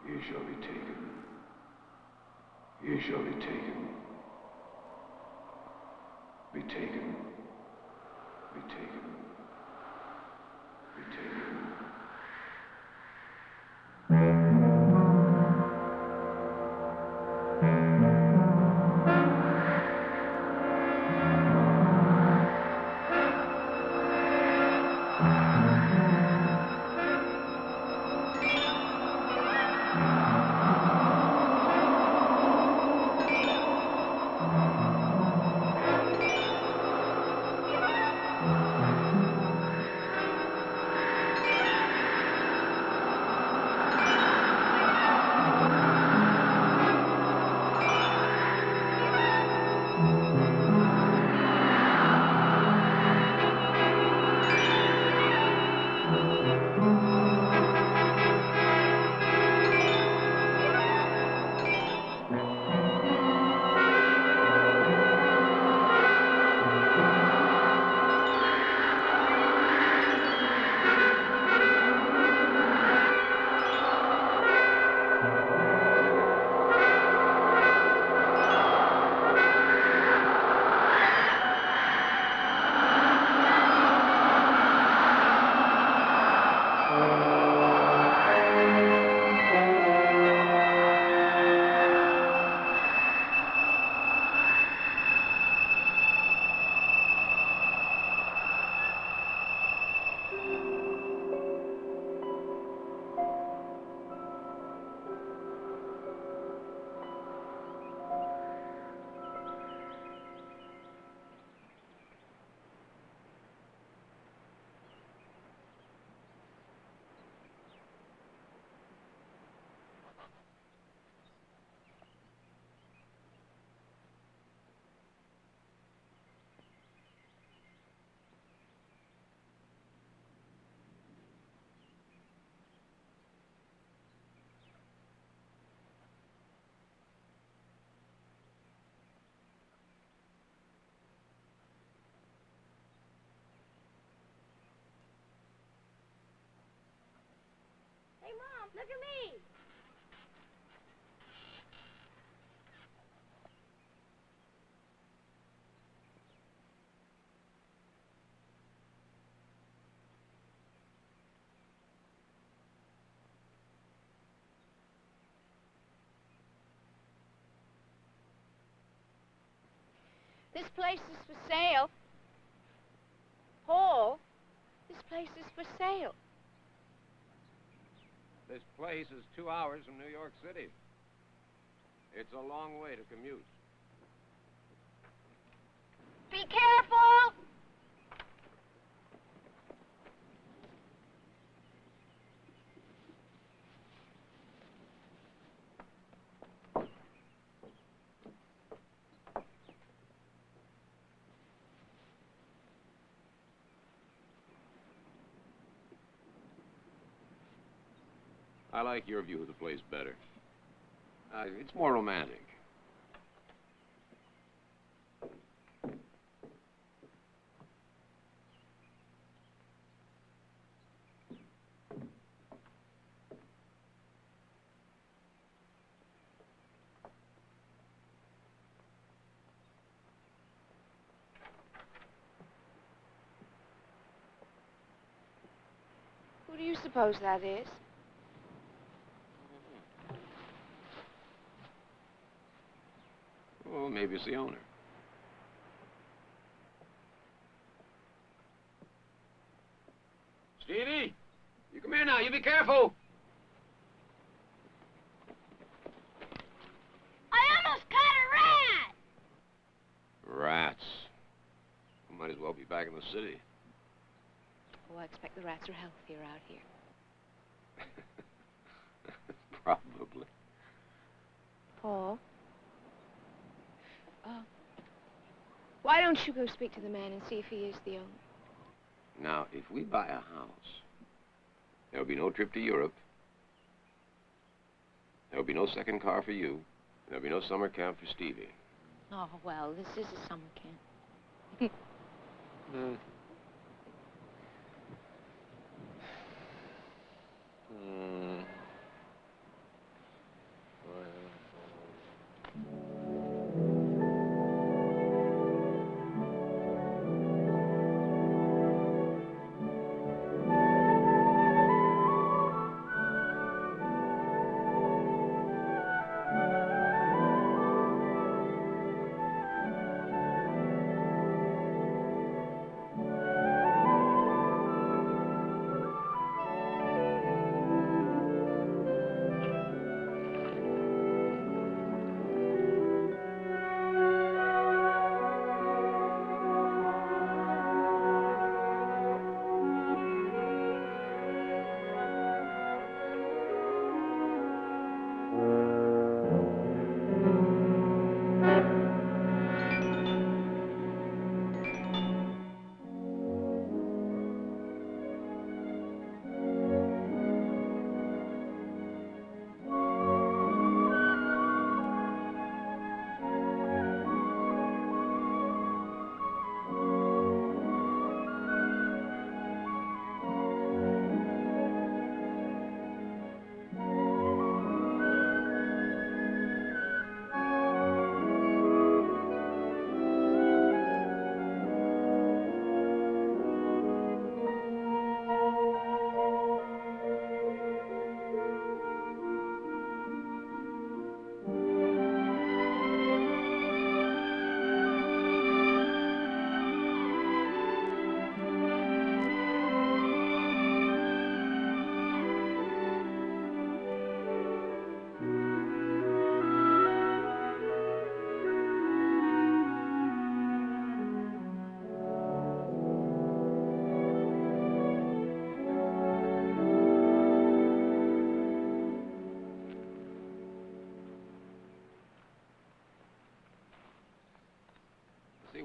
You shall be taken. You shall be taken. Be taken. Be taken. Be taken. Hey, Mom, look at me. This place is for sale. Paul, this place is for sale. This place is 2 hours from New York City. It's a long way to commute. Be careful! I like your view of the place better. It's more romantic. Who do you suppose that is? Well, maybe it's the owner. Stevie, you come here now. You be careful. I almost caught a rat! Rats. We might as well be back in the city. Oh, I expect the rats are healthier out here. Probably. Paul? Why don't you go speak to the man and see if he is the owner? Now, if we buy a house, there'll be no trip to Europe. There'll be no second car for you. There'll be no summer camp for Stevie. Oh, well, this is a summer camp.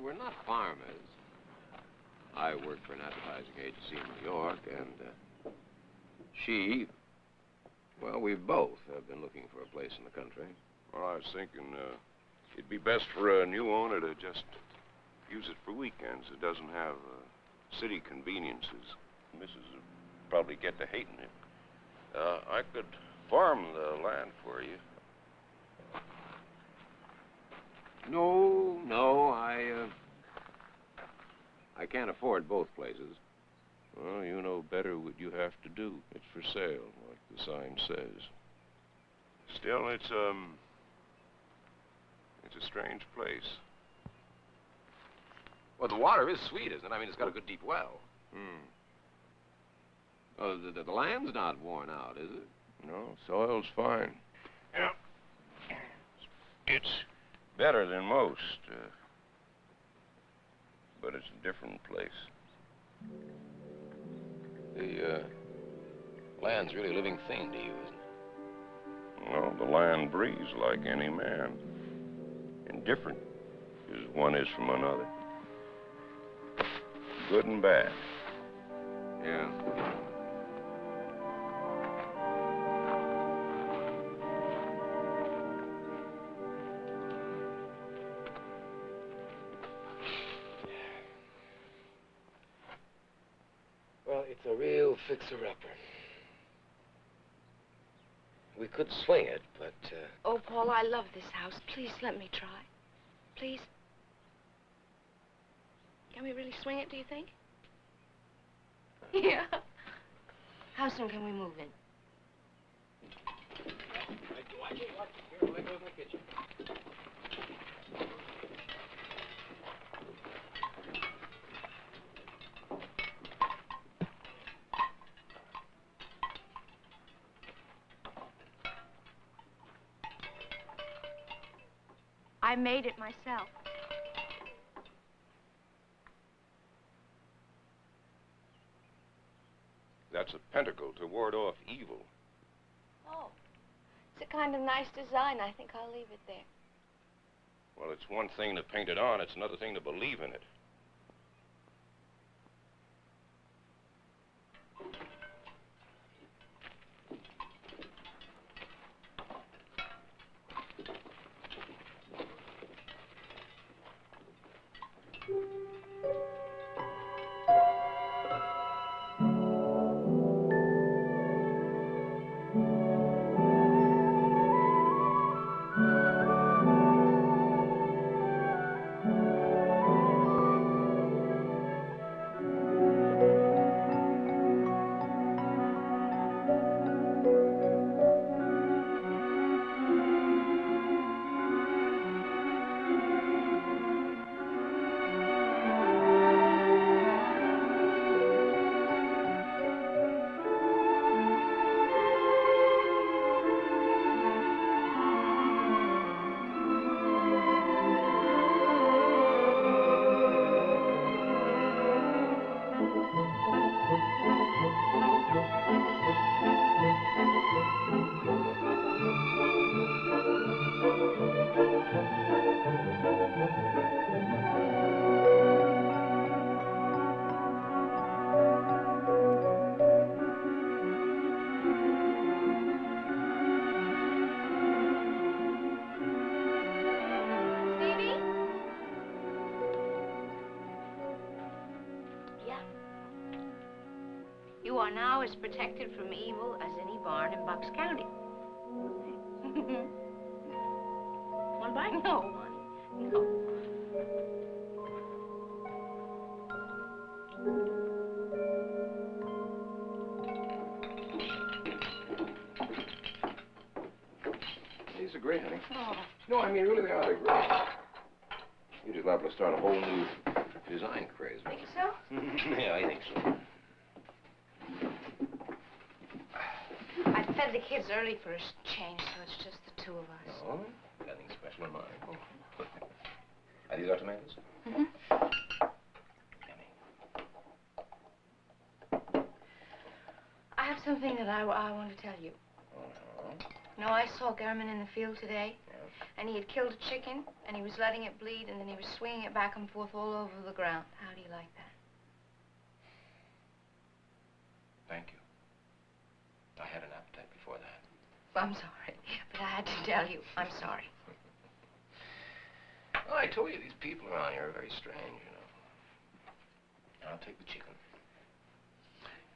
we're not farmers. I work for an advertising agency in New York, and she, well, we both have been looking for a place in the country. Well, I was thinking it'd be best for a new owner to just use it for weekends. It doesn't have city conveniences. Mrs. would probably get to hating it. I could farm the land for you. No, I can't afford both places. Well, you know better what you have to do. It's for sale, like the sign says. Still, it's a strange place. Well, the water is sweet, isn't it? I mean, it's got a good deep well. Oh, the land's not worn out, is it? No, soil's fine. Yeah. It's better than most, but it's a different place. The land's really a living thing to you, isn't it? Well, the land breathes like any man. Indifferent as one is from another. Good and bad. Yeah. Well, it's a real fixer-upper. We could swing it, but, Oh, Paul, I love this house. Please let me try. Please. Can we really swing it, do you think? Yeah. How soon can we move in? Here, let go in the kitchen. I made it myself. That's a pentacle to ward off evil. Oh, it's a kind of nice design. I think I'll leave it there. Well, it's one thing to paint it on, it's another thing to believe in it. You are now as protected from evil as any barn in Bucks County. One bite? No, honey. No. These are great, honey. Oh. No, I mean, really, they are. They're great. You just liable to start a whole new design craze. Think so? Yeah, I think so. I fed the kids early for a change, so it's just the two of us. Oh, nothing special in mind. Are these our tomatoes? Mm-hmm. Yummy. I have something that I want to tell you. Uh-huh. No, I saw Garman in the field today, Yeah. And he had killed a chicken, and he was letting it bleed, and then he was swinging it back and forth all over the ground. How do you like that? Thank you. I had an appetite before that. Well, I'm sorry, but I had to tell you, I'm sorry. Well, I told you, these people around here are very strange, you know. I'll take the chicken.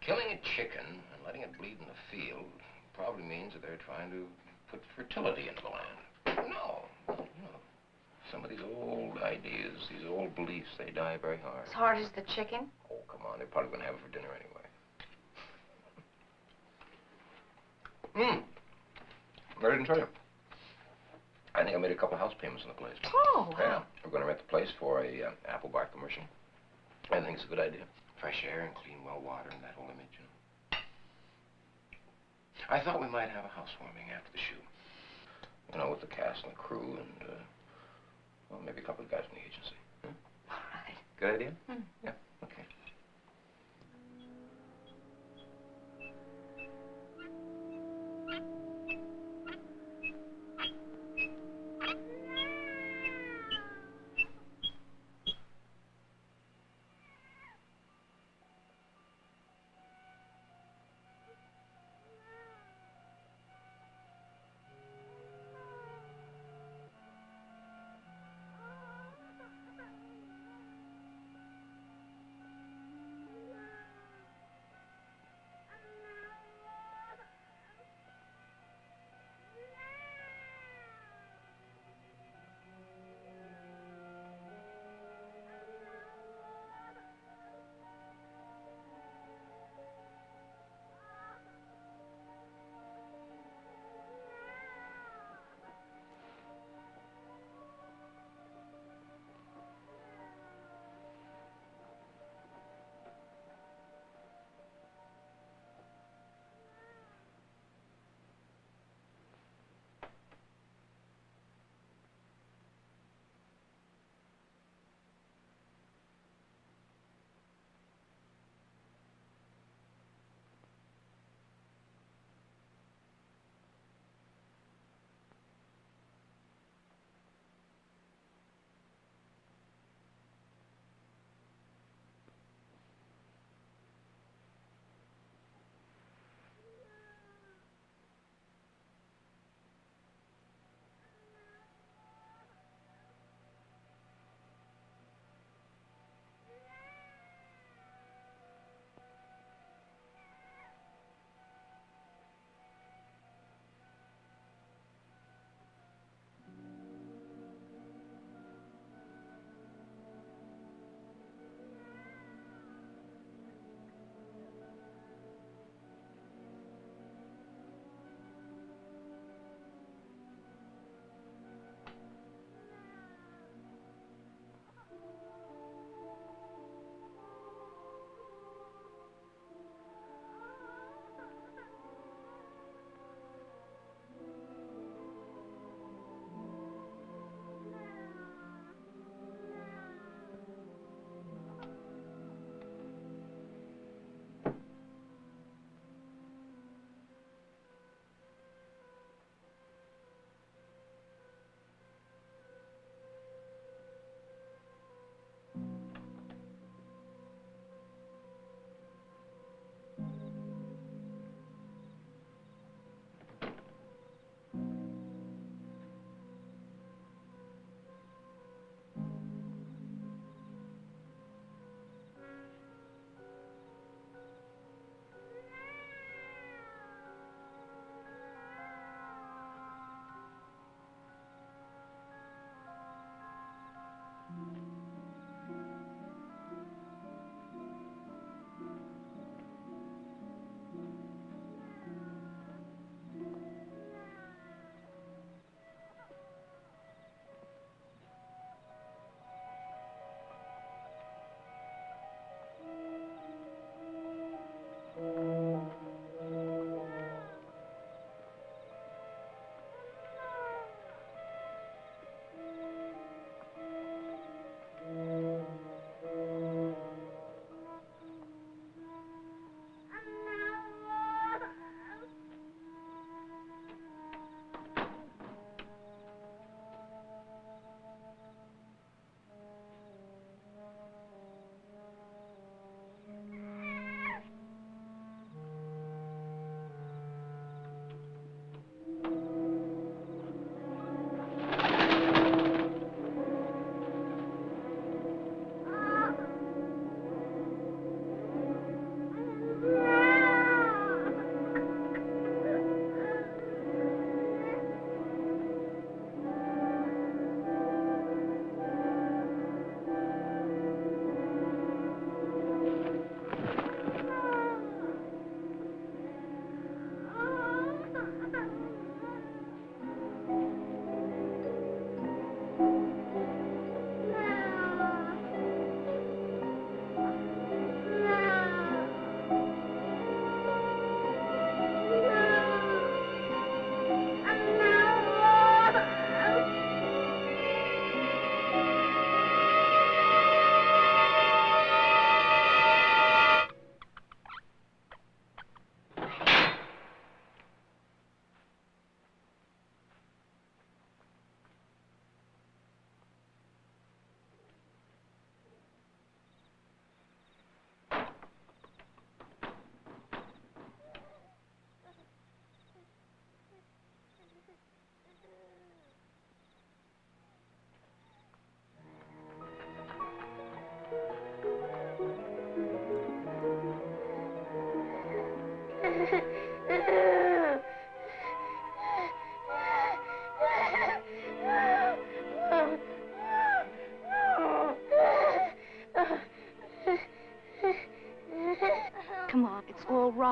Killing a chicken and letting it bleed in the field probably means that they're trying to put fertility into the land. No, you know, some of these old ideas, these old beliefs, they die very hard. As hard as the chicken? Oh, come on, they're probably going to have it for dinner anyway. I didn't tell you. I think I made a couple of house payments on the place. Oh, wow. Yeah, we're going to rent the place for a apple bar commercial. I think it's a good idea. Fresh air and clean well water and that whole image, you know. I thought we might have a housewarming after the shoot. You know, with the cast and the crew and, well, maybe a couple of guys from the agency. All right. Good idea? Mm. Yeah, okay.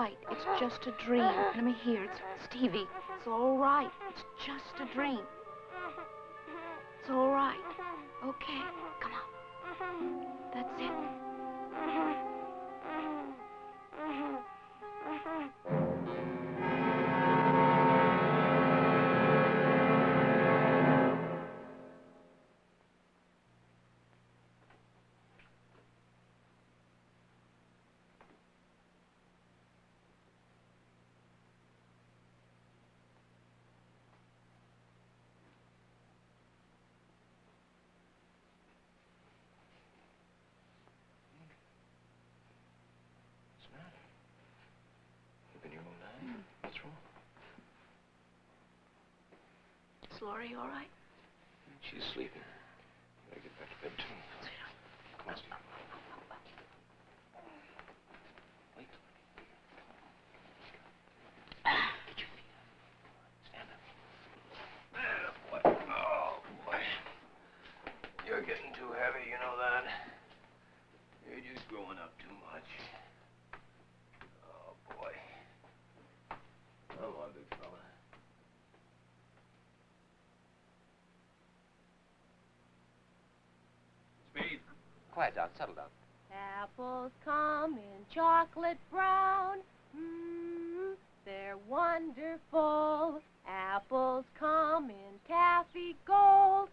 right. It's just a dream. Let me hear. It's Stevie. It's all right. It's just a dream. It's all right. Okay, come on. That's it. Is Laurie all right? She's sleeping. Better get back to bed, too. Come on, Steve. Wait. Get your feet up. Stand up. There, boy. Oh, boy. You're getting too heavy, you know that? You're just growing up too much. Oh, boy. Come on, big fella. Quiet down, settle down. Apples come in chocolate brown. They're wonderful. Apples come in taffy gold.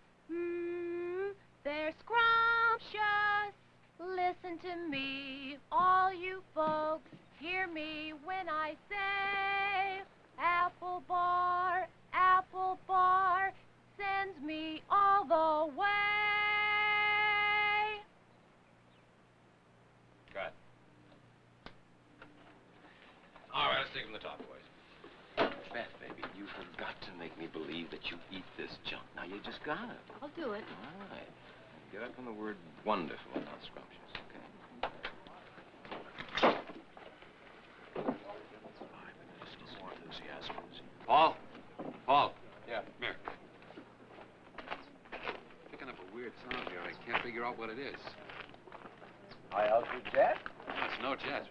They're scrumptious. Listen to me, all you folks. Hear me when I say apple bar sends me all the way. Cut. All right, let's take from the top, boys. Beth, baby, you forgot to make me believe that you eat this junk. Now, you just gotta. I'll do it. All right. Get up on the word wonderful, not scrumptious, okay? More enthusiasm. Paul? Paul? Yeah? Come here. Picking up a weird sound here. I can't figure out what it is. How's your jet? It's no jet.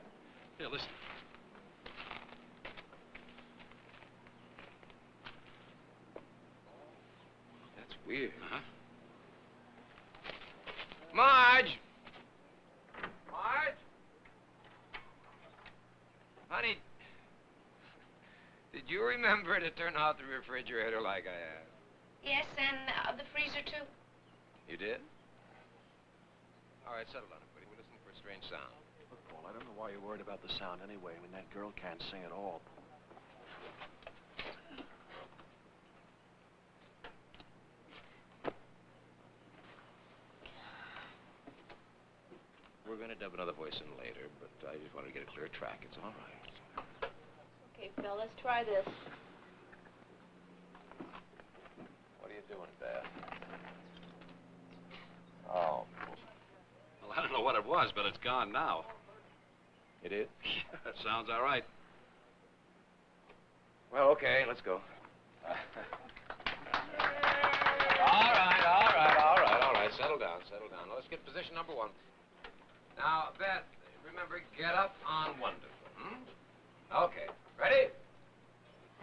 Here, listen. That's weird. Uh-huh. Marge! Marge? Honey, did you remember to turn off the refrigerator like I asked? Yes, and the freezer, too. You did? All right, settle down, everybody. We're listening for a strange sound. Look, Paul, I don't know why you're worried about the sound anyway. I mean, that girl can't sing at all. We're going to dub another voice in later, but I just wanted to get a clear track. It's all right. Okay, Phil, let's try this. What are you doing, Beth? Oh. Well, I don't know what it was, but it's gone now. It is? That sounds all right. Well, okay, let's go. All right. Settle down. Now, let's get position number one. Now, Beth, remember, get up on wonderful, Okay, ready?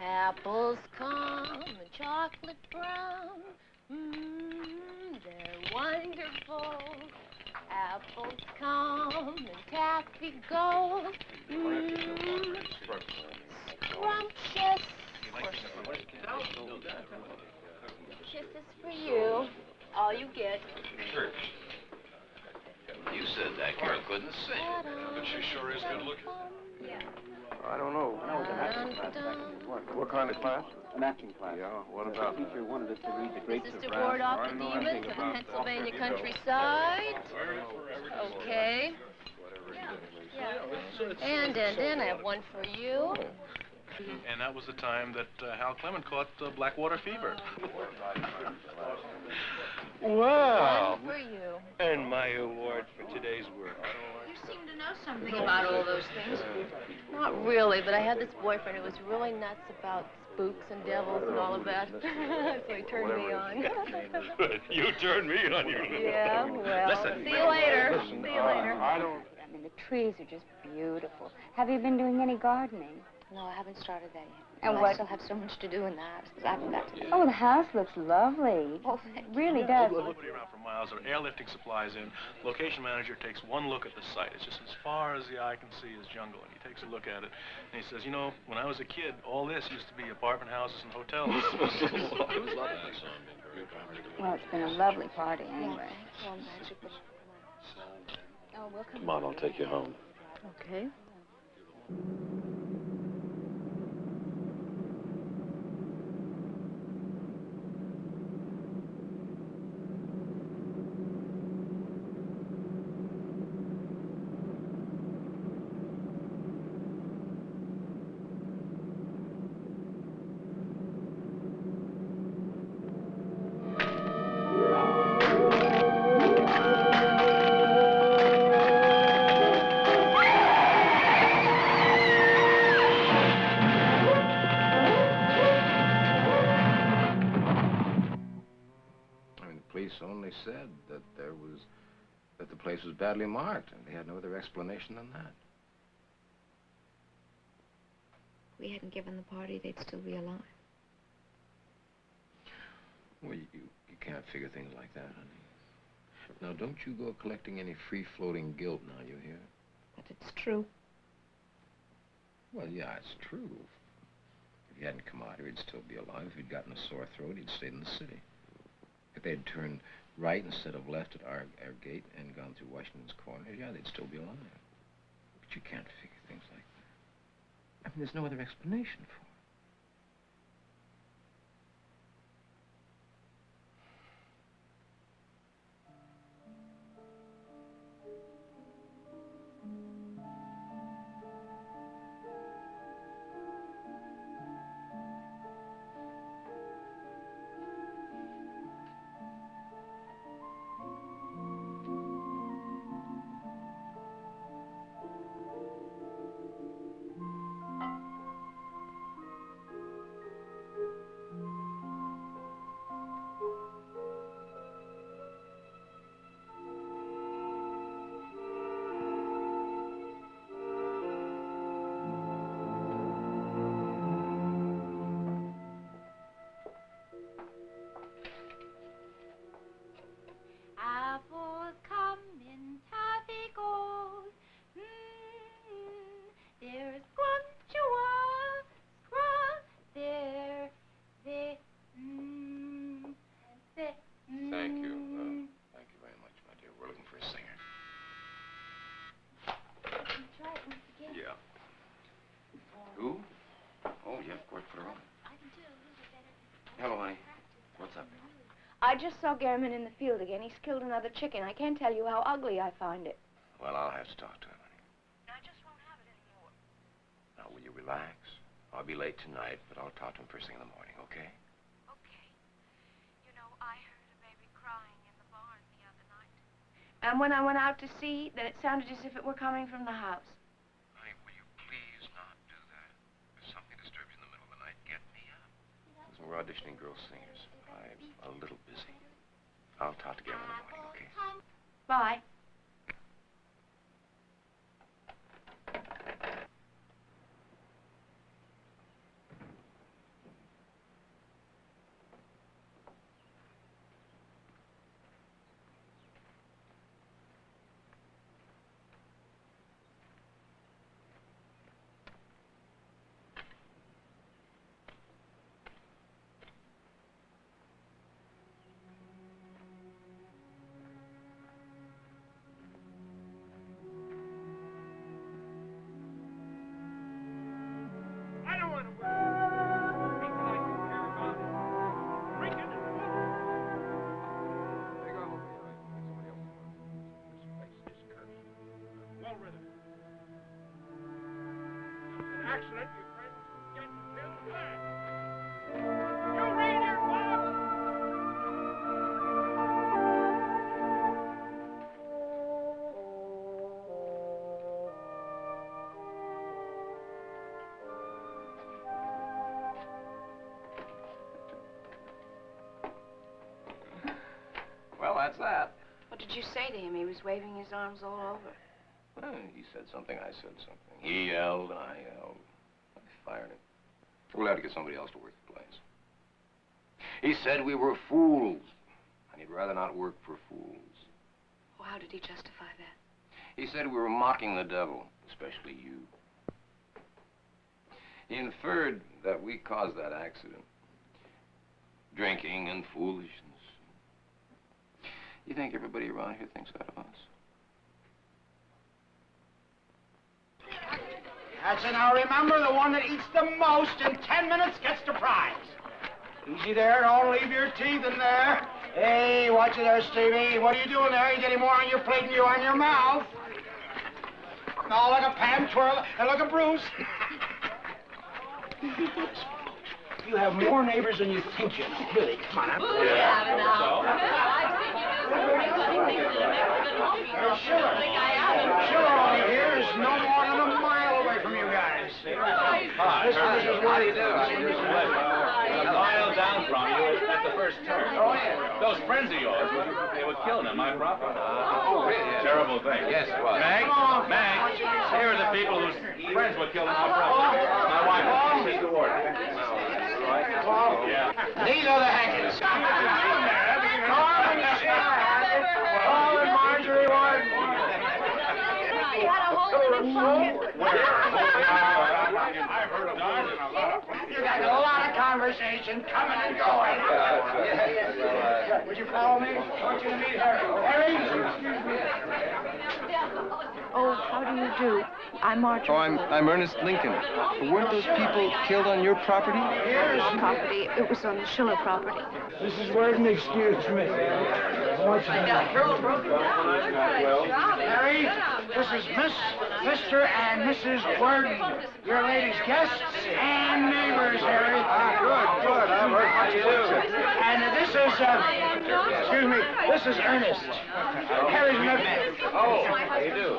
Apples come in chocolate brown. They're wonderful. Apples come in taffy gold. Scrumptious. Kisses for you. All you get. You said that girl couldn't sing. But she sure is good looking. Yeah. I don't know. No, it's an acting class back in New York. What kind of class? An acting class. Yeah, what about The teacher wanted us to read The Grapes This is of to Wrath. ward off I the know demons anything of the about Pennsylvania that. countryside. Okay. And then I have one for you. And that was the time that Hal Clement caught Blackwater fever. Wow! One for you. And my award for today's work. You seem to know something about all those things. Not really, but I had this boyfriend who was really nuts about spooks and devils and all of that. So he turned me on. You turned me on, you. Yeah, well, see you later. See you later. I don't... The trees are just beautiful. Have you been doing any gardening? No, I haven't started that yet. And I what? still have so much to do in the house that I haven't got to do. Oh, the house looks lovely. Oh, thank It really does. Nobody around for miles. There are airlifting supplies in. Location manager takes one look at the site. It's just as far as the eye can see is jungle. And he takes a look at it, and he says, you know, when I was a kid, all this used to be apartment houses and hotels. Well, it's been a lovely party anyway. Oh, magic. Oh, we'll Come on, I'll take you home. Okay. Police only said that the place was badly marked, and they had no other explanation than that. If we hadn't given the party, they'd still be alive. Well, you can't figure things like that, honey. Now, don't you go collecting any free-floating guilt now, you hear? But it's true. Well, yeah, it's true. If he hadn't come out here, he'd still be alive. If he'd gotten a sore throat, he'd stayed in the city. If they'd turned right instead of left at our gate and gone through Washington's Corner, yeah, they'd still be alive. But you can't figure things like that. I mean, there's no other explanation for it. Apples come in taffy gold. There's scrunchua, there, the, Thank you. Thank you very much, my dear. We're looking for a singer. Try it once again. Yeah. Who? Oh, yeah, of course, put her on. Hello, honey. What's up? I just saw Gehrman in the field again. He's killed another chicken. I can't tell you how ugly I find it. Well, I'll have to talk to him, honey. I just won't have it anymore. Now, will you relax? I'll be late tonight, but I'll talk to him first thing in the morning, okay? Okay. You know, I heard a baby crying in the barn the other night. And when I went out to see, then it sounded as if it were coming from the house. Honey, will you please not do that? If something disturbs you in the middle of the night, get me up. Listen, we're auditioning girl singers. I'm a little busy. I'll talk to you in the morning, okay? Bye. I don't want to work. People like you care about drinking and They go home. Somebody else. This place is cursed. well rid of it. An accident, your friends get killed back. You read your Bob? Well, that's that. What did you say to him? He was waving his arms all over. Well, he said something, I said something. He yelled, and I yelled. I fired him. We'll have to get somebody else to work the place. He said we were fools, and he'd rather not work for fools. Well, how did he justify that? He said we were mocking the devil, especially you. He inferred that we caused that accident. Drinking and foolishness. You think everybody around here thinks that of us? That's it. Now remember, the one that eats the most in 10 minutes gets the prize. Easy there. Don't leave your teeth in there. Hey, watch it there, Stevie. What are you doing there? You're getting more on your plate than you are in your mouth. No, look at Pam twirl, and look at Bruce. You have more neighbors than you think you know. Really, come on. Sure, over here is no more than a mile away from you guys. Hi, This is how do you do? A mile down from you at the first turn. Oh, yeah. Those friends of yours, they were killed on my property. Oh, really? Terrible thing. Yes, it was. Meg, here are the people whose friends were killed on my property. My wife, she's the warden. Yeah. These are the Hackets. Paul and Marjorie Warden. You had a hole in his pocket. I've heard of that. You got a lot of conversation coming and going. Would you follow me? I want you to meet Harry. Oh, how do you do? I'm Marjorie. Oh, I'm Ernest Lincoln. Weren't those people killed on your property? Property. It was on the Schiller property. Mrs. Warden, excuse me. Harry, this is Mr. and Mrs. Warden, your ladies' guests and neighbors, Harry. Good. I've heard what you do. And this is, excuse me, this is Ernest. Harry's nephew. Oh, how do you do?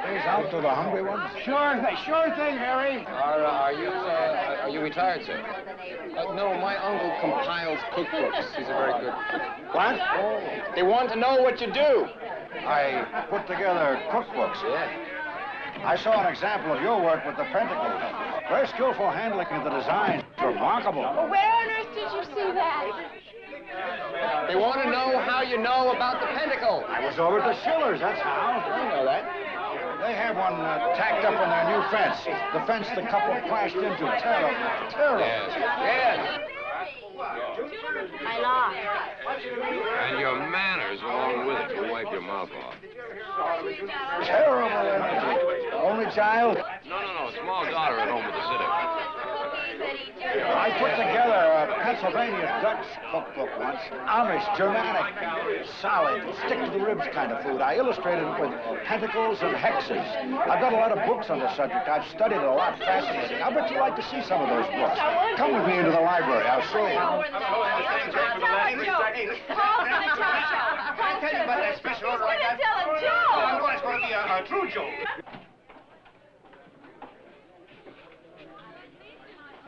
These out to the hungry ones? Sure thing, Harry. Are you retired, sir? No, my uncle compiles cookbooks. He's a very good cook. What? They want to know what you do. I put together cookbooks. Yeah. I saw an example of your work with the pentacles. Very skillful handling of the design. Remarkable. Well, where on earth did you see that? They want to know how you know about the pentacle. I was over at the Schillers, that's how. I know that. They have one tacked up on their new fence. The fence the couple crashed into. Terrible. Yes. I lost. And your manners along with it. You wipe your mouth off. Terrible energy. Only child? No. Small daughter at home with a sitter. I put together a Pennsylvania Dutch cookbook once. Amish, Germanic, solid, stick to the ribs kind of food. I illustrated it with pentacles and hexes. I've got a lot of books on the subject. I've studied it a lot. Fascinating. I bet you'd like to see some of those books. Come with me into the library. I'll show you. I tell you about that special order like that. Tell a joke. I know it's going to be a true joke.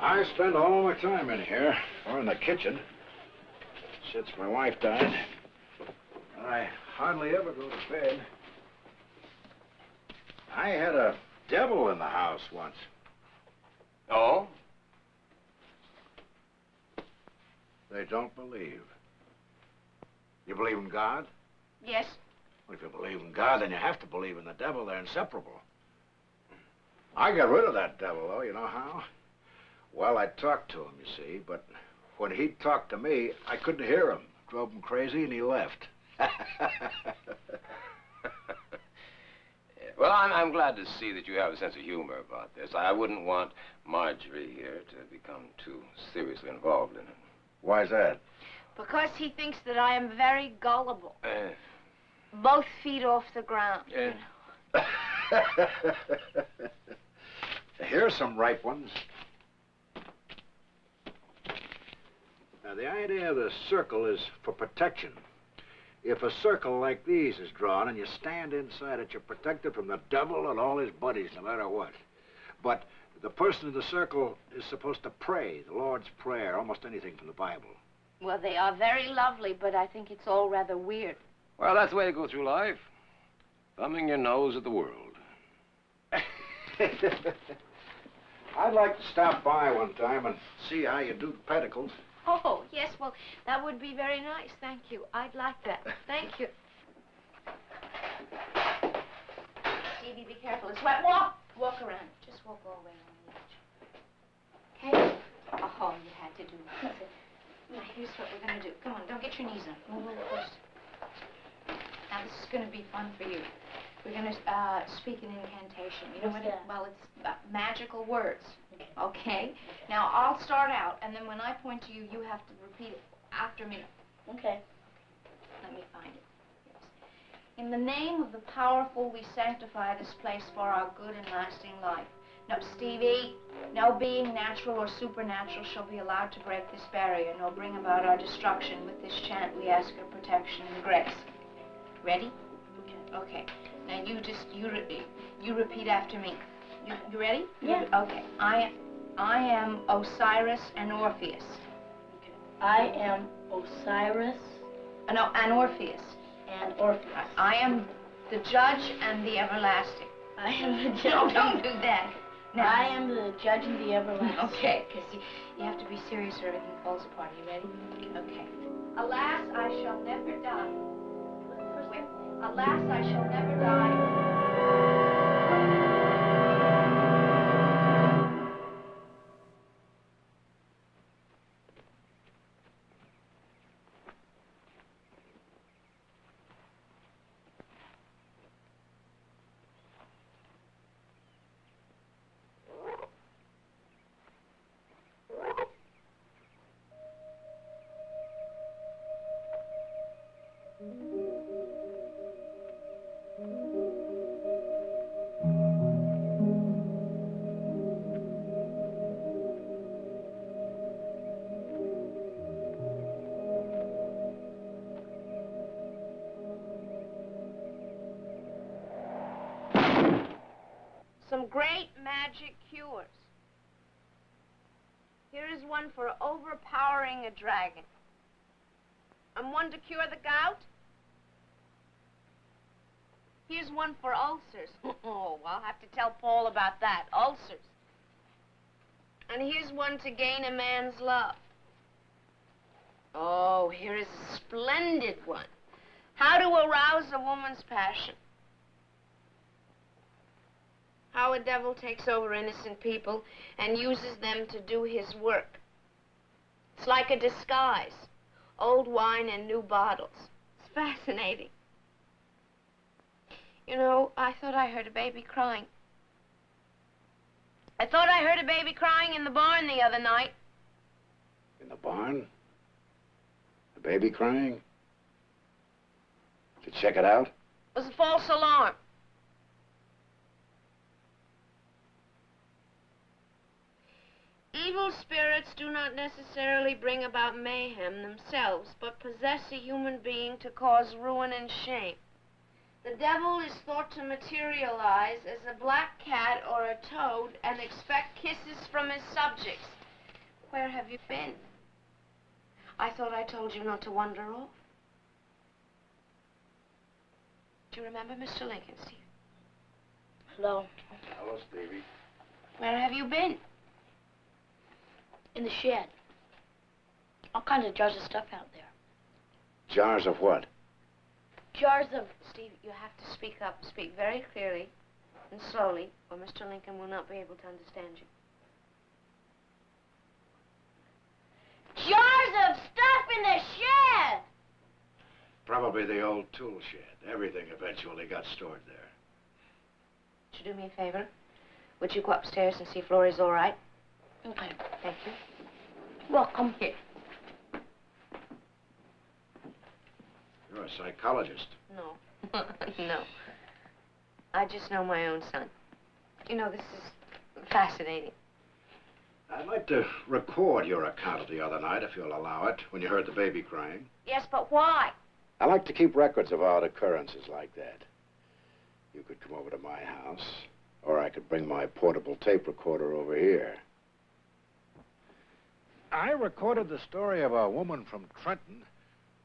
I spend all my time in here, or in the kitchen, since my wife died. I hardly ever go to bed. I had a devil in the house once. Oh? They don't believe. You believe in God? Yes. Well, if you believe in God, then you have to believe in the devil. They're inseparable. I got rid of that devil, though. You know how? Well, I talked to him, you see, but when he talked to me, I couldn't hear him. Drove him crazy, and he left. Well, I'm glad to see that you have a sense of humor about this. I wouldn't want Marjorie here to become too seriously involved in it. Why's that? Because he thinks that I am very gullible. Both feet off the ground. Here's some ripe ones. Now, the idea of the circle is for protection. If a circle like these is drawn and you stand inside it, you're protected from the devil and all his buddies, no matter what. But the person in the circle is supposed to pray, the Lord's Prayer, almost anything from the Bible. Well, they are very lovely, but I think it's all rather weird. Well, that's the way to go through life. Thumbing your nose at the world. I'd like to stop by one time and see how you do the pedicles. Oh, yes, well, that would be very nice. Thank you. I'd like that. Thank you. Stevie, be careful. It's wet. Walk around. Just walk all the way on the edge. Okay? Oh, you had to do that. Now, here's what we're going to do. Come on, don't get your knees up. Move over first. Now, this is going to be fun for you. We're going to speak an incantation. You know what? Well, it's magical words. Okay? Now, I'll start out, and then when I point to you, you have to repeat it after me. Okay. Let me find it. Yes. In the name of the powerful, we sanctify this place for our good and lasting life. No, Stevie, no being natural or supernatural shall be allowed to break this barrier, nor bring about our destruction. With this chant, we ask your protection and grace. Ready? Okay. Now, you repeat after me. You ready? Yeah. Okay. I am Osiris and Orpheus. Okay. I am Osiris. No, and Orpheus. And Orpheus. I am the judge and the everlasting. I am the judge. No, don't do that. Now. I am the judge and the everlasting. Okay, because you have to be serious or everything falls apart. Are you ready? Okay. Alas, I shall never die. Wait. Alas, I shall never die. Some great magic cures. Here is one for overpowering a dragon. And one to cure the gout. Here's one for ulcers. Oh, I'll have to tell Paul about that. Ulcers. And here's one to gain a man's love. Oh, here is a splendid one. How to arouse a woman's passion. How a devil takes over innocent people and uses them to do his work. It's like a disguise. Old wine in new bottles. It's fascinating. You know, I thought I heard a baby crying. I thought I heard a baby crying in the barn the other night. In the barn? A baby crying? Did you check it out? It was a false alarm. Evil spirits do not necessarily bring about mayhem themselves, but possess a human being to cause ruin and shame. The devil is thought to materialize as a black cat or a toad and expect kisses from his subjects. Where have you been? I thought I told you not to wander off. Do you remember Mr. Lincoln, Steve? Hello. Hello, Stevie. Where have you been? In the shed. All kinds of jars of stuff out there. Jars of what? Jars of... Steve, you have to speak up. Speak very clearly and slowly, or Mr. Lincoln will not be able to understand you. Jars of stuff in the shed! Probably the old tool shed. Everything eventually got stored there. Would you do me a favor? Would you go upstairs and see Florrie's all right? Okay. Thank you. Well, come Here. You're a psychologist. No. No. I just know my own son. You know, this is fascinating. I'd like to record your account of the other night, if you'll allow it, when you heard the baby crying. Yes, but why? I like to keep records of odd occurrences like that. You could come over to my house, or I could bring my portable tape recorder over here. I recorded the story of a woman from Trenton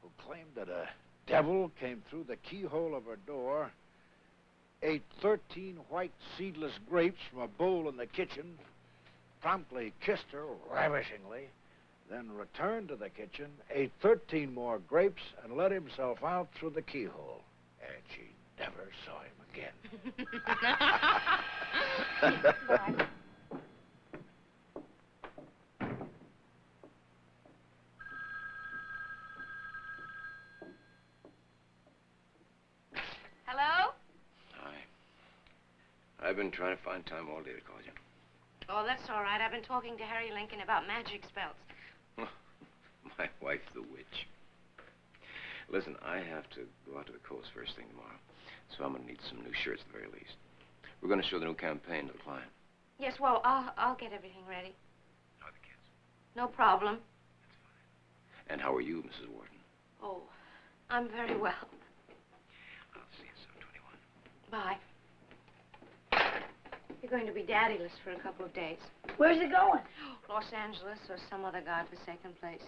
who claimed that a devil came through the keyhole of her door ate 13 white seedless grapes from a bowl in the kitchen, promptly kissed her ravishingly, then returned to the kitchen, ate 13 more grapes, and let himself out through the keyhole. And she never saw him again. Bye. Hello? Hi. I've been trying to find time all day to call you. Oh, that's all right. I've been talking to Harry Lincoln about magic spells. My wife, the witch. Listen, I have to go out to the coast first thing tomorrow, so I'm gonna need some new shirts at the very least. We're gonna show the new campaign to the client. Yes, well, I'll get everything ready. How are the kids? No problem. And how are you, Mrs. Wharton? Oh, I'm very well. I'll see you soon, 21. Bye. You're going to be daddyless for a couple of days. Where's it going? Los Angeles or some other godforsaken place.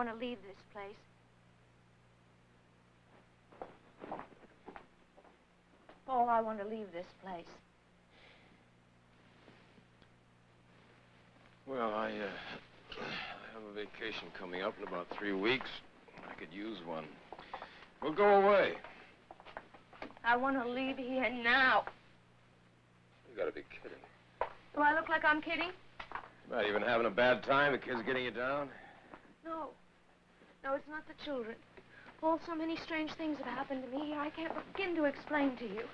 want to leave this place. Paul, I want to leave this place. Well, I have a vacation coming up in about 3 weeks. I could use one. We'll go away. I want to leave here now. You gotta be kidding. Do I look like I'm kidding? Not even having a bad time, the kid's getting you down? No. No, it's not the children. Paul, so many strange things have happened to me here I can't begin to explain to you.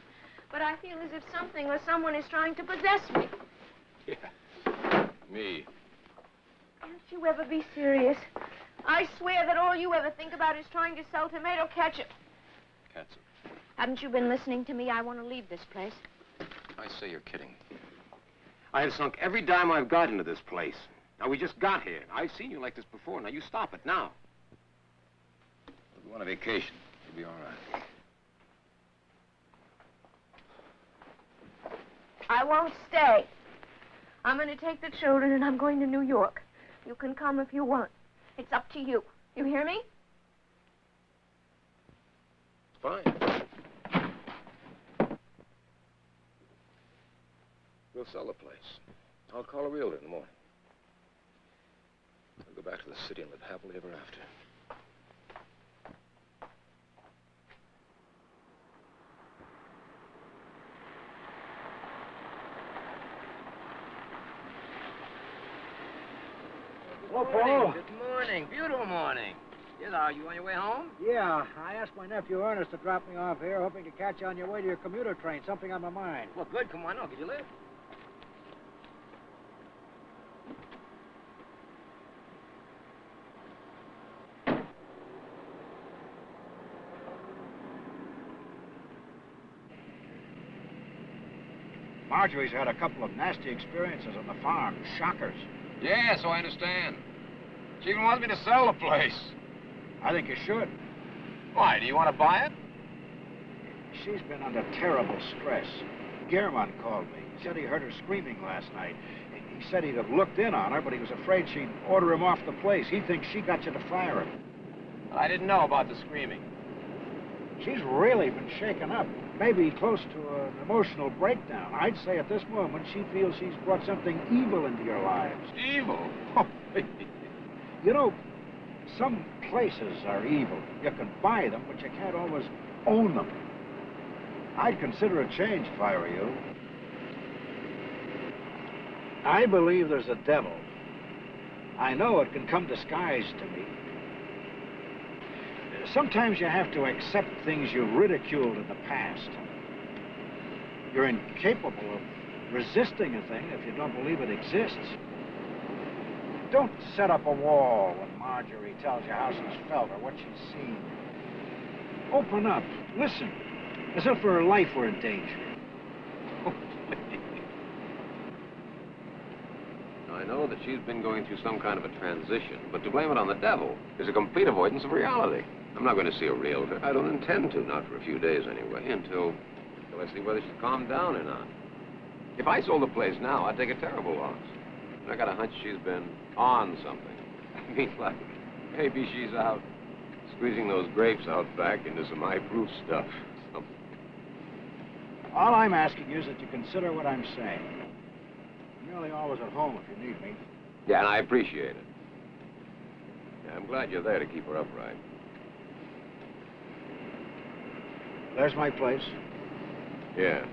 But I feel as if something or someone is trying to possess me. Yeah. Me. Can't you ever be serious? I swear that all you ever think about is trying to sell tomato ketchup. Ketchup. Haven't you been listening to me? I want to leave this place. I say you're kidding. I have sunk every dime I've got into this place. Now, we just got here. I've seen you like this before. Now, you stop it now. We'll go on a vacation. You'll be all right. I won't stay. I'm going to take the children and I'm going to New York. You can come if you want. It's up to you. You hear me? Fine. We'll sell the place. I'll call a realtor in the morning. I'll go back to the city and live happily ever after. Hello, Paul. Good morning. Beautiful morning. Yes, are you on your way home? Yeah, I asked my nephew Ernest to drop me off here, hoping to catch you on your way to your commuter train. Something on my mind. Well, good. Come on. I'll give you a lift. Marjorie's had a couple of nasty experiences on the farm. Shockers. Yeah, so I understand. She even wants me to sell the place. I think you should. Why, do you want to buy it? She's been under terrible stress. Gehrman called me. He said he heard her screaming last night. He said he'd have looked in on her, but he was afraid she'd order him off the place. He thinks she got you to fire him. I didn't know about the screaming. She's really been shaken up. Maybe close to an emotional breakdown. I'd say at this moment she feels she's brought something evil into your lives. Evil? You know, some places are evil. You can buy them, but you can't always own them. I'd consider a change if I were you. I believe there's a devil. I know it can come disguised to me. Sometimes you have to accept things you've ridiculed in the past. You're incapable of resisting a thing if you don't believe it exists. Don't set up a wall when Marjorie tells you how she's felt or what she's seen. Open up. Listen. As if her life were in danger. I know that she's been going through some kind of a transition, but to blame it on the devil is a complete avoidance of reality. I'm not going to see a realtor. I don't intend to, not for a few days anyway, until I see whether she's calmed down or not. If I sold the place now, I'd take a terrible loss. And I got a hunch she's been on something. I mean, like, maybe she's out squeezing those grapes out back into some eye-proof stuff. Something. All I'm asking you is that you consider what I'm saying. I'm nearly always at home if you need me. Yeah, and I appreciate it. Yeah, I'm glad you're there to keep her upright. There's my place. Yeah.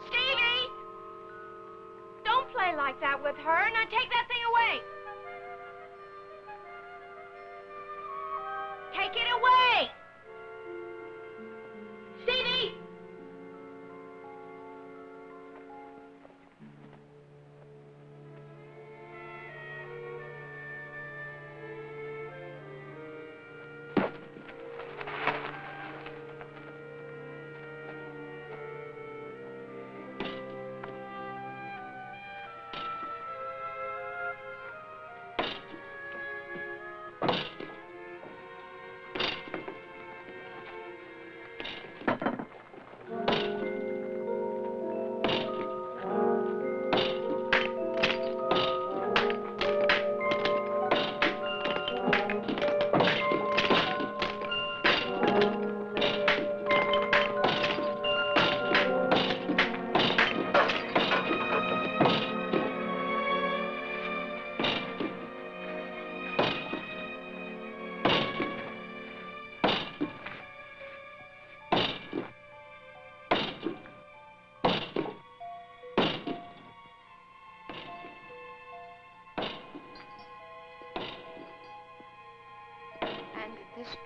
Stevie! Don't play like that with her. Now take that thing away. Take it away! Stevie!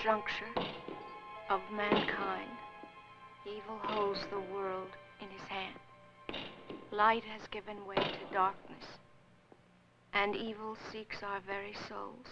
juncture of mankind, evil holds the world in his hand. Light has given way to darkness, and evil seeks our very souls.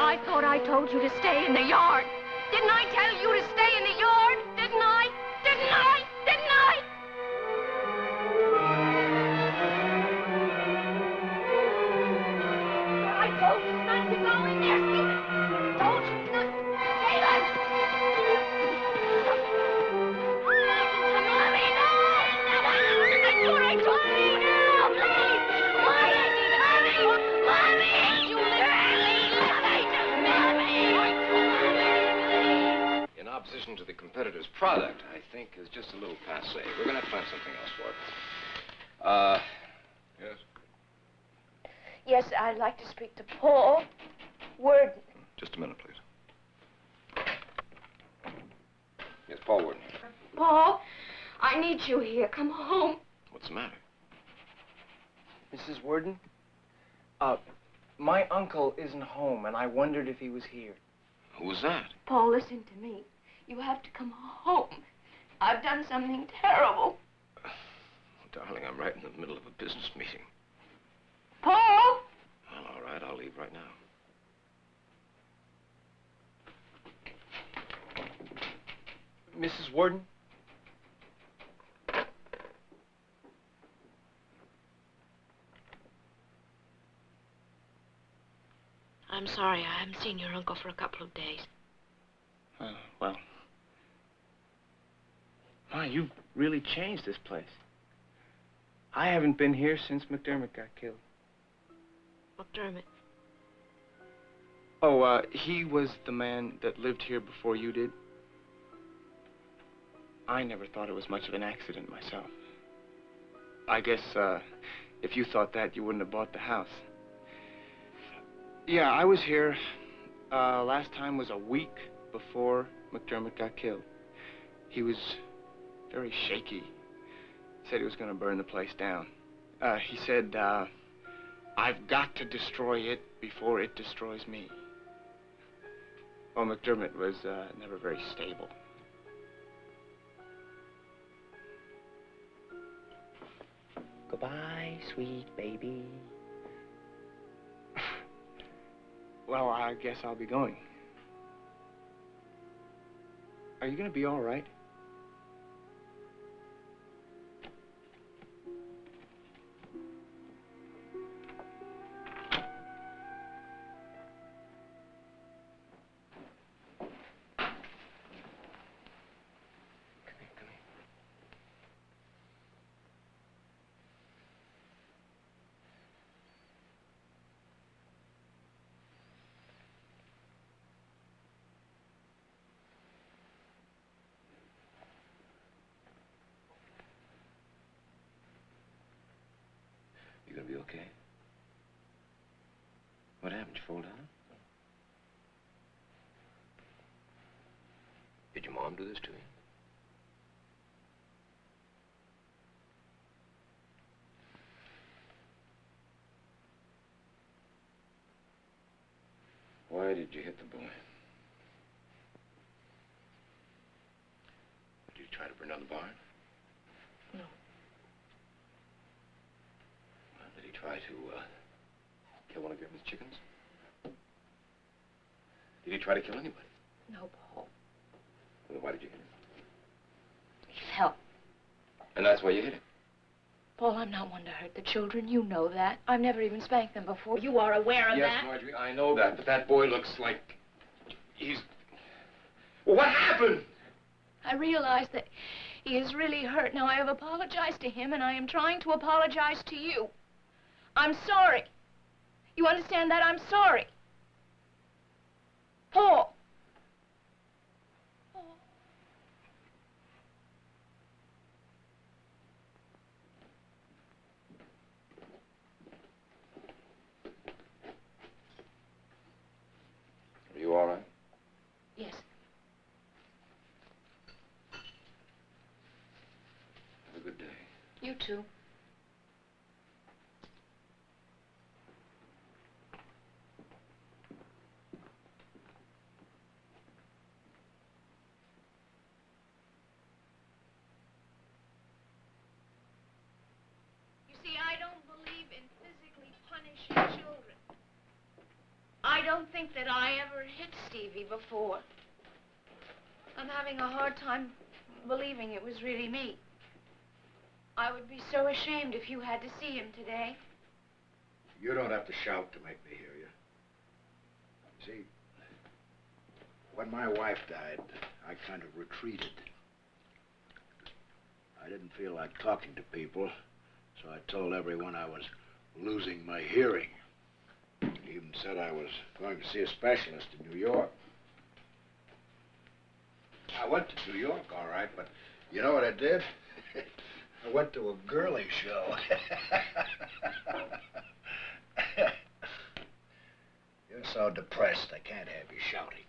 I thought I told you to stay in the yard. Didn't I tell you to stay in the yard? Didn't I? Didn't I? Didn't I? I told you not to go in there, Stephen. Told you not. Stephen! Mommy, no! I thought I told you now, please! Mommy! Mommy! You In opposition to the competitor's product, I think is just a little passé. We're going to have to find something else for it. Yes? Yes, I'd like to speak to Paul Worden. Just a minute, please. Yes, Paul Worden. Paul, I need you here. Come home. What's the matter? Mrs. Worden? My uncle isn't home, and I wondered if he was here. Who was that? Paul, listen to me. You have to come home. I've done something terrible. Darling, I'm right in the middle of a business meeting. Paul! Well, all right, I'll leave right now. Mrs. Worden? I'm sorry, I haven't seen your uncle for a couple of days. Well. My, you've really changed this place. I haven't been here since McDermott got killed. McDermott? Oh, he was the man that lived here before you did. I never thought it was much of an accident myself. I guess, if you thought that, you wouldn't have bought the house. Yeah, I was here. Last time was a week before McDermott got killed. He was very shaky. Said he was going to burn the place down. He said, I've got to destroy it before it destroys me. Well, McDermott was never very stable. Goodbye, sweet baby. Well, I guess I'll be going. Are you going to be all right? You gonna be okay? What happened? You fall down? Did your mom do this to you? Why did you hit the boy? Did you try to burn down the barn? No. Well, did he try to, kill one of your Miss Chickens? Did he try to kill anybody? No, Paul. Well, then why did you hit him? He's help. And that's why you hit him? Paul, I'm not one to hurt the children. You know that. I've never even spanked them before. You are aware of yes, that? Yes, Marjorie, I know that, but that boy looks like he's... Well, what happened? I realize that he is really hurt. Now, I have apologized to him, and I am trying to apologize to you. I'm sorry. You understand that? I'm sorry. Paul. Are you all right? Yes. Have a good day. You too. You see, I don't believe in physically punishing children. I don't think that I ever hit Stevie before. I'm having a hard time believing it was really me. I would be so ashamed if you had to see him today. You don't have to shout to make me hear you. See, when my wife died, I kind of retreated. I didn't feel like talking to people, so I told everyone I was losing my hearing. Even said I was going to see a specialist in New York. I went to New York, all right, but you know what I did? I went to a girly show. You're so depressed, I can't have you shouting.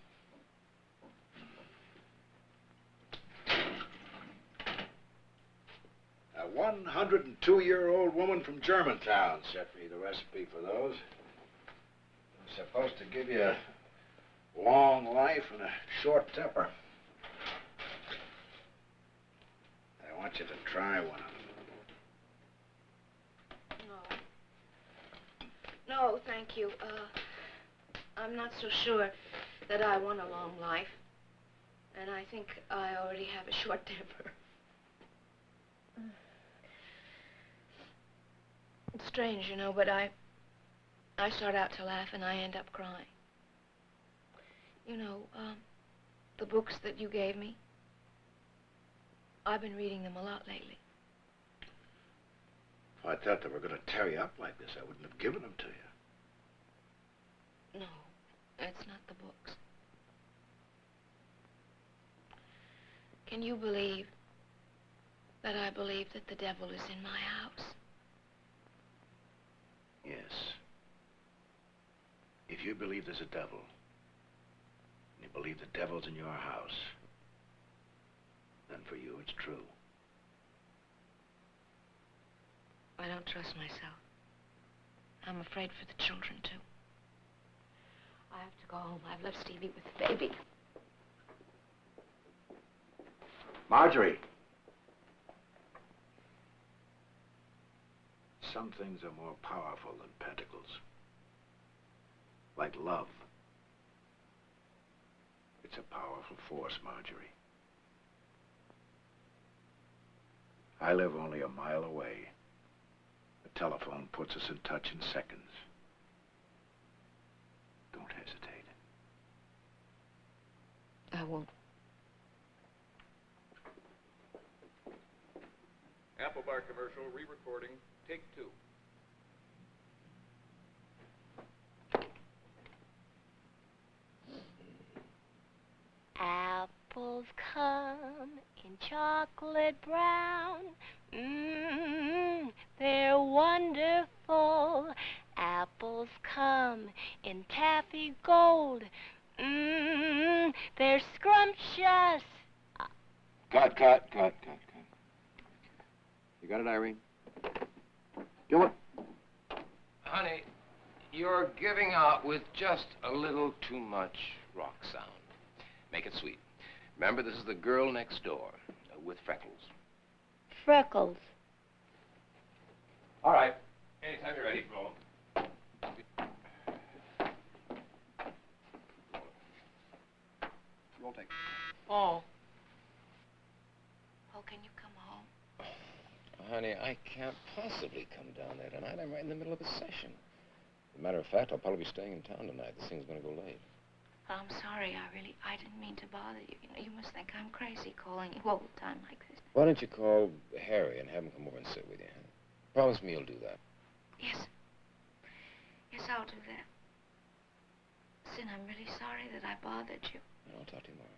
A 102-year-old woman from Germantown sent me the recipe for those. Supposed to give you a long life and a short temper. I want you to try one of them. No. No, thank you. I'm not so sure that I want a long life. And I think I already have a short temper. It's strange, you know, but I start out to laugh and I end up crying. You know, the books that you gave me, I've been reading them a lot lately. If I thought they were going to tear you up like this, I wouldn't have given them to you. No, it's not the books. Can you believe that I believe that the devil is in my house? Yes. If you believe there's a devil, and you believe the devil's in your house, then for you it's true. I don't trust myself. I'm afraid for the children, too. I have to go home. I've left Stevie with the baby. Marjorie. Some things are more powerful than pentacles. Like love. It's a powerful force, Marjorie. I live only a mile away. The telephone puts us in touch in seconds. Don't hesitate. I won't. Apple Bar commercial, re-recording, take 2. Apples come in chocolate brown. They're wonderful. Apples come in taffy gold. They're scrumptious. Cut. You got it, Irene? Gilbert? Honey, You're giving out with just a little too much rock sound. Make it sweet. Remember, this is the girl next door with freckles. Freckles. All right. Anytime you're ready, blow 'em. You won't take it. Oh. Oh, can you come home? Honey, I can't possibly come down there tonight. I'm right in the middle of a session. As a matter of fact, I'll probably be staying in town tonight. This thing's going to go late. I'm sorry. I didn't mean to bother you. You know, you must think I'm crazy calling you all the time like this. Why don't you call Harry and have him come over and sit with you, honey? Promise me you'll do that. Yes. Yes, I'll do that. Sin, I'm really sorry that I bothered you. I'll talk to you tomorrow.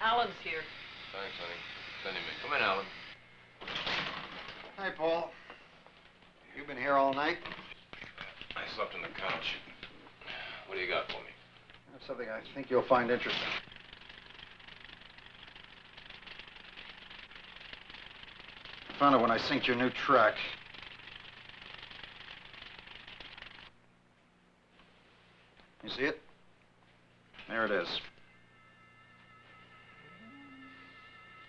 Alan's here. Thanks, honey. Send him in. Come in, Alan. Hi, Paul. You've been here all night? I slept on the couch. What do you got for me? I have something I think you'll find interesting. I found it when I synced your new track. You see it? There it is.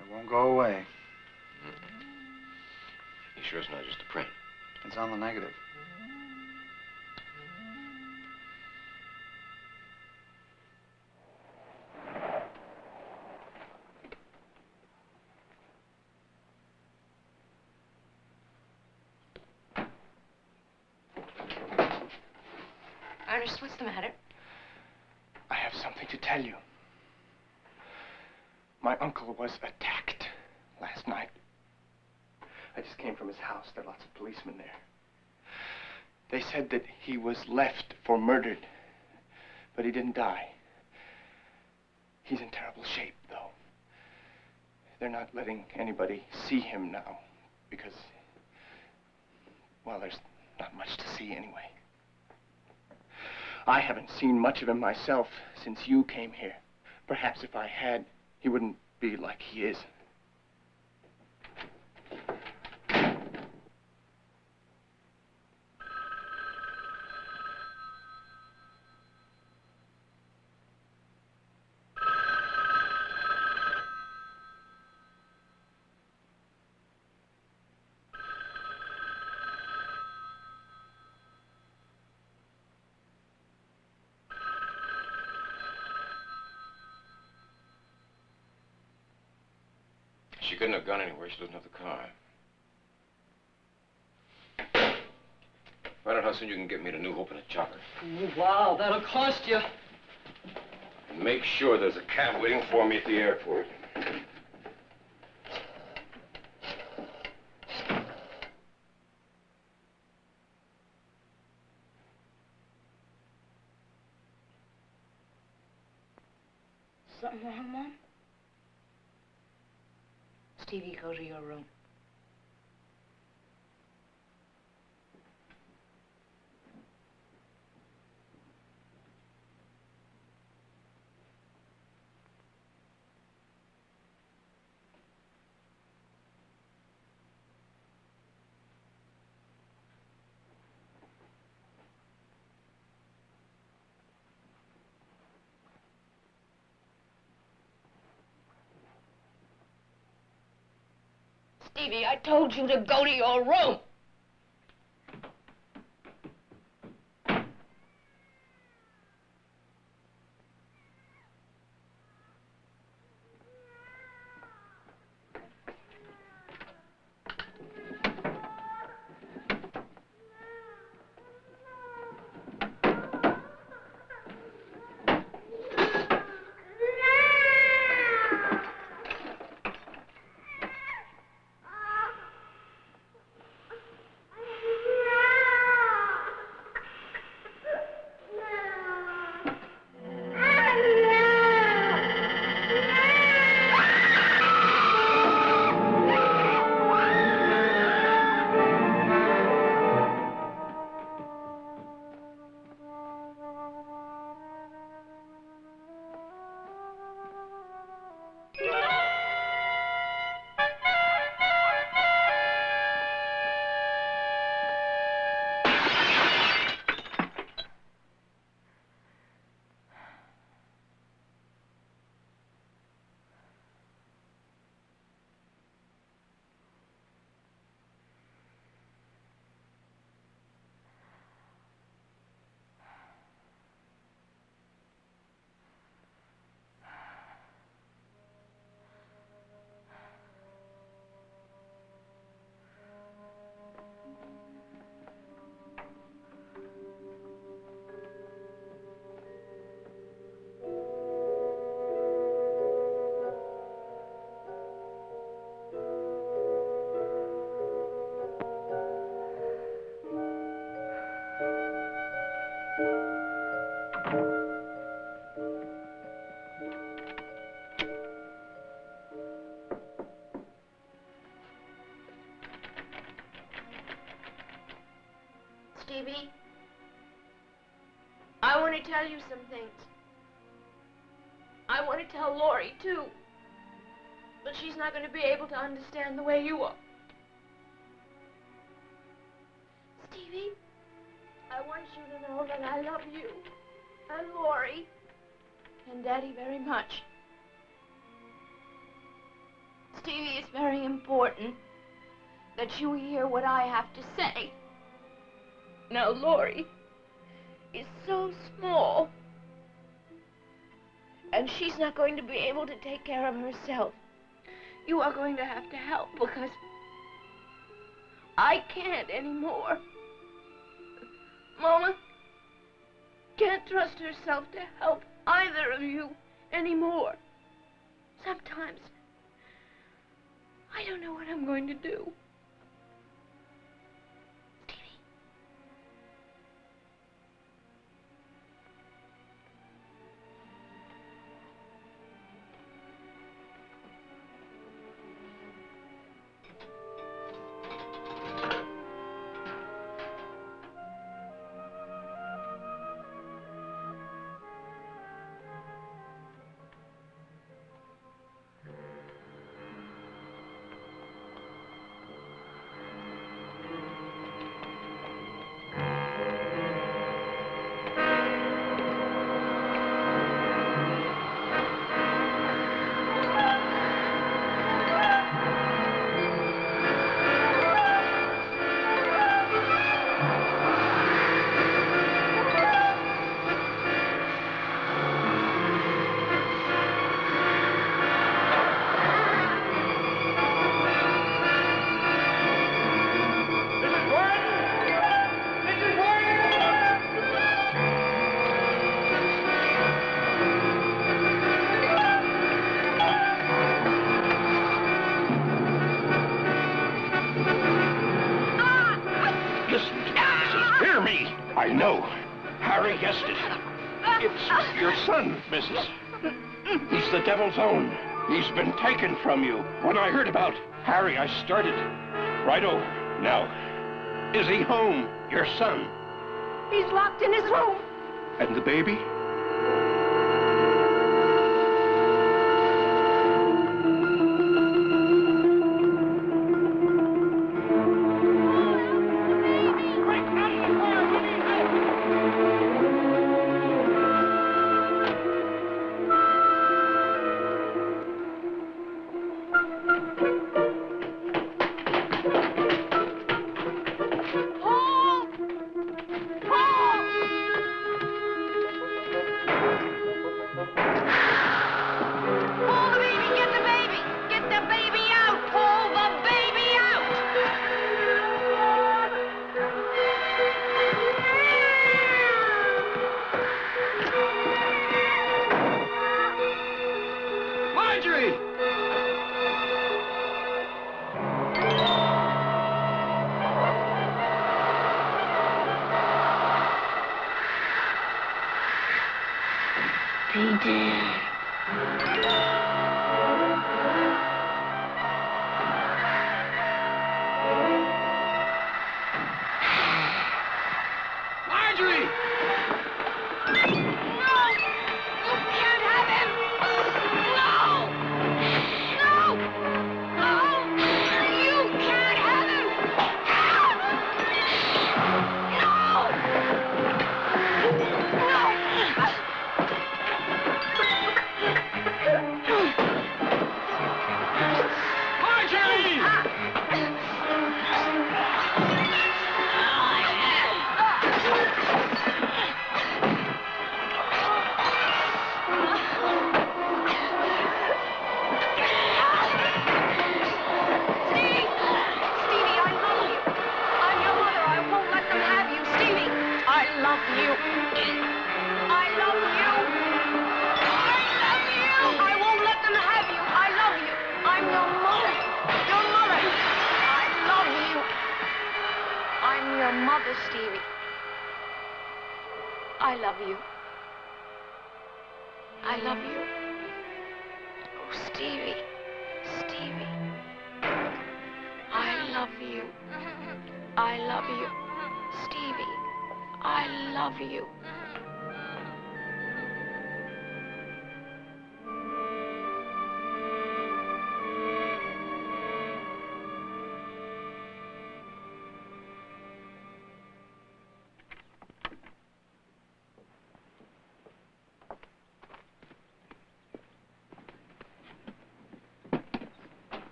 It won't go away. You sure it's not just a print? It's on the negative. Ernest, what's the matter? I have something to tell you. My uncle was attacked last night. I just came from his house. There are lots of policemen there. They said that he was left for murdered, but he didn't die. He's in terrible shape, though. They're not letting anybody see him now because, well, there's not much to see anyway. I haven't seen much of him myself since you came here. Perhaps if I had, he wouldn't be like he is. She couldn't have gone anywhere. She doesn't have the car. Find out how soon you can get me to New Hope in a chopper. Oh, wow, that'll cost you. And make sure there's a cab waiting for me at the airport. Something wrong, Mom? Stevie, go to your room. Stevie, I told you to go to your room. Stevie, I want to tell you some things. I want to tell Lori, too. But she's not going to be able to understand the way you are. Stevie, I want you to know that I love you and Lori and Daddy very much. Stevie, it's very important that you hear what I have to say. Now, Lori is so small, and she's not going to be able to take care of herself. You are going to have to help, because I can't anymore. Mama can't trust herself to help either of you anymore. Sometimes I don't know what I'm going to do. I know. Harry guessed it. It's your son, Mrs. He's the devil's own. He's been taken from you. When I heard about Harry, I started right over. Now, is he home, your son? He's locked in his room. And the baby? Marjorie! Stevie. I love you. I love you. Oh, Stevie. Stevie. I love you. I love you. Stevie. I love you.